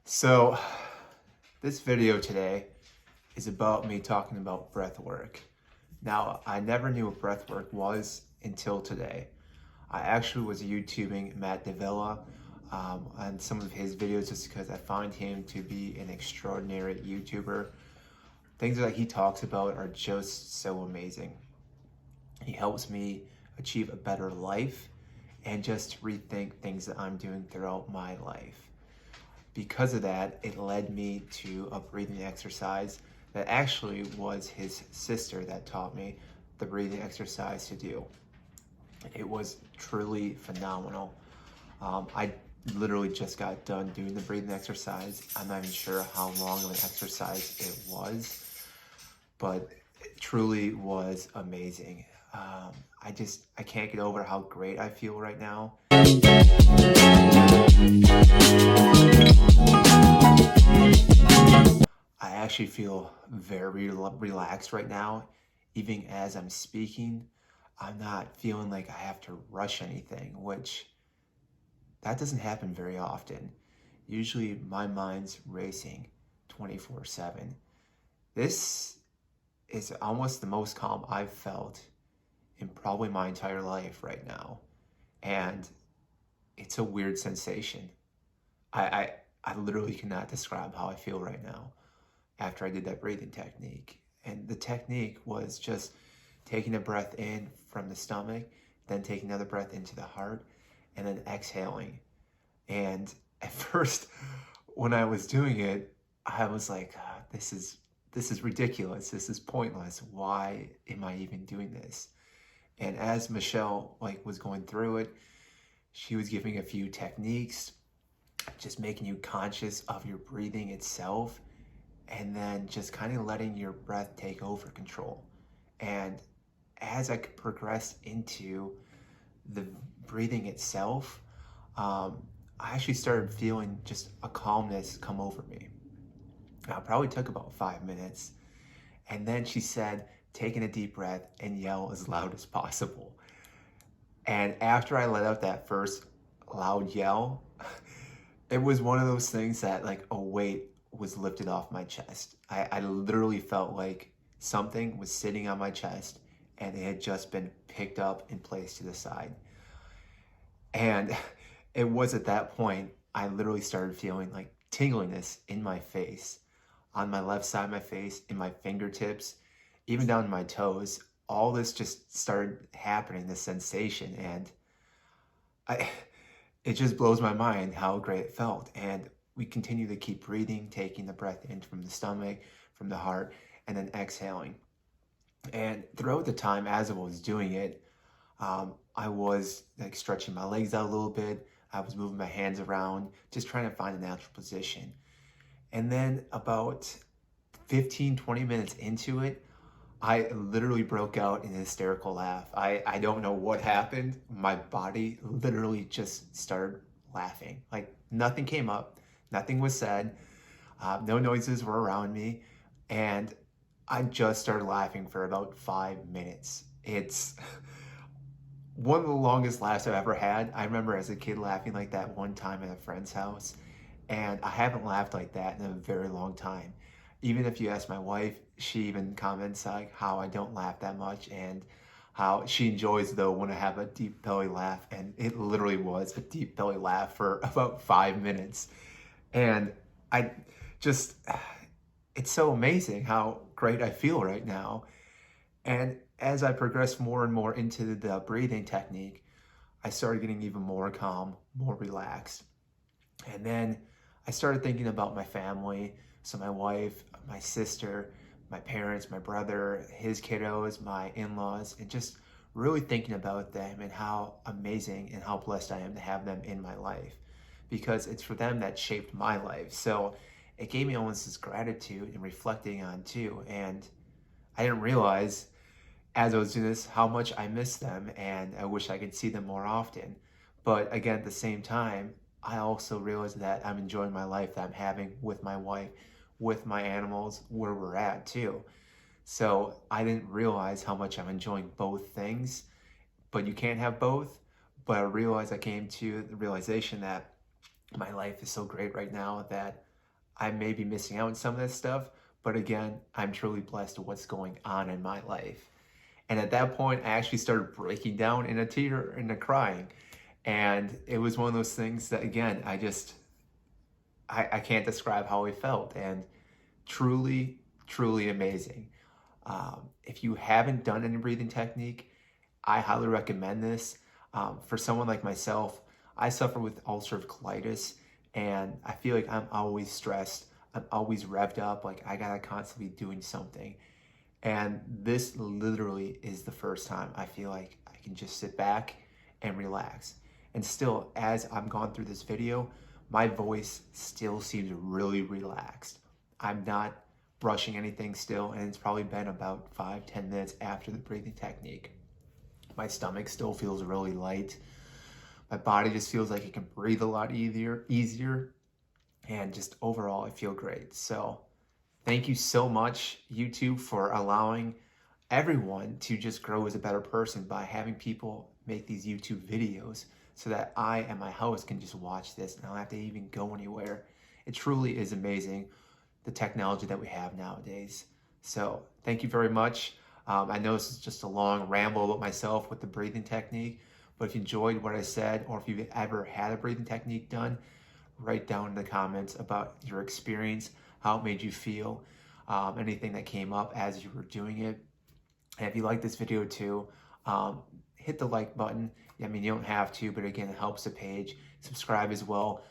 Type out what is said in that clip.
So, this video today is about me talking about breath work. Now, I never knew what breath work was until today. I actually was YouTubing Matt Davila on some of his videos just because I find him to be an extraordinary YouTuber. Things that he talks about are just so amazing. He helps me achieve a better life and just rethink things that I'm doing throughout my life. Because of that, it led me to a breathing exercise that actually was his sister that taught me the breathing exercise to do. It was truly phenomenal. I literally just got done doing the breathing exercise. I'm not even sure how long of an exercise it was, but it truly was amazing. I can't get over how great I feel right now. I actually feel very relaxed right now. Even as I'm speaking, I'm not feeling like I have to rush anything, which that doesn't happen very often. Usually my mind's racing 24/7. This is almost the most calm I've felt in probably my entire life right now. And it's a weird sensation. I, I, I literally cannot describe how I feel right now after I did that breathing technique. And the technique was just taking a breath in from the stomach, then taking another breath into the heart, and then exhaling. And at first, when I was doing it, I was like, this is ridiculous. This is pointless. Why am I even doing this? And as Michelle was going through it, she was giving a few techniques, just making you conscious of your breathing itself, and then just kind of letting your breath take over control. And as I progressed into the breathing itself, I actually started feeling just a calmness come over me. Now, it probably took about 5 minutes. And then she said, taking a deep breath and yell as loud as possible. And after I let out that first loud yell, it was one of those things that a weight was lifted off my chest. I literally felt like something was sitting on my chest and it had just been picked up and placed to the side. And it was at that point, I literally started feeling like tingliness in my face, on my left side of my face, in my fingertips, even down to my toes. All this just started happening, this sensation, and it just blows my mind how great it felt. And we continue to keep breathing, taking the breath in from the stomach, from the heart, and then exhaling. And throughout the time as I was doing it, I was stretching my legs out a little bit. I was moving my hands around, just trying to find a natural position. And then about 15-20 minutes into it, I literally broke out in a hysterical laugh. I don't know what happened. My body literally just started laughing. Nothing came up, nothing was said, no noises were around me, and I just started laughing for about 5 minutes. It's one of the longest laughs I've ever had. I remember as a kid laughing like that one time at a friend's house, and I haven't laughed like that in a very long time. Even if you ask my wife, she even comments how I don't laugh that much, and how she enjoys though when I have a deep belly laugh. And it literally was a deep belly laugh for about 5 minutes. And I just, it's so amazing how great I feel right now. And as I progressed more and more into the breathing technique, I started getting even more calm, more relaxed. And then I started thinking about my family. So my wife, my sister, my parents, my brother, his kiddos, my in-laws, and just really thinking about them and how amazing and how blessed I am to have them in my life, because it's for them that shaped my life. So it gave me almost this gratitude and reflecting on too. And I didn't realize as I was doing this how much I miss them, and I wish I could see them more often. But again, at the same time, I also realized that I'm enjoying my life that I'm having with my wife, with my animals, where we're at too. So I didn't realize how much I'm enjoying both things, but you can't have both. But I came to the realization that My life is so great right now that I may be missing out on some of this stuff, but again, I'm truly blessed with what's going on in my life. And at that point, I actually started breaking down in a tear and a crying. And it was one of those things that, again, I can't describe how I felt. And truly, truly amazing. If you haven't done any breathing technique, I highly recommend this. For someone like myself, I suffer with ulcerative colitis, and I feel like I'm always stressed. I'm always revved up, like I gotta constantly be doing something. And this literally is the first time I feel like I can just sit back and relax. And still, as I'm gone through this video, my voice still seems really relaxed. I'm not brushing anything still, and it's probably been about 5-10 minutes after the breathing technique. My stomach still feels really light. My body just feels like it can breathe a lot easier, and just overall, I feel great. So thank you so much, YouTube, for allowing everyone to just grow as a better person by having people make these YouTube videos so that I and my host can just watch this and I don't have to even go anywhere. It truly is amazing, the technology that we have nowadays. So thank you very much. I know this is just a long ramble about myself with the breathing technique, but if you enjoyed what I said, or if you've ever had a breathing technique done, write down in the comments about your experience, how it made you feel, anything that came up as you were doing it. And if you like this video too, hit the like button. I mean, you don't have to, but again, it helps the page. Subscribe as well.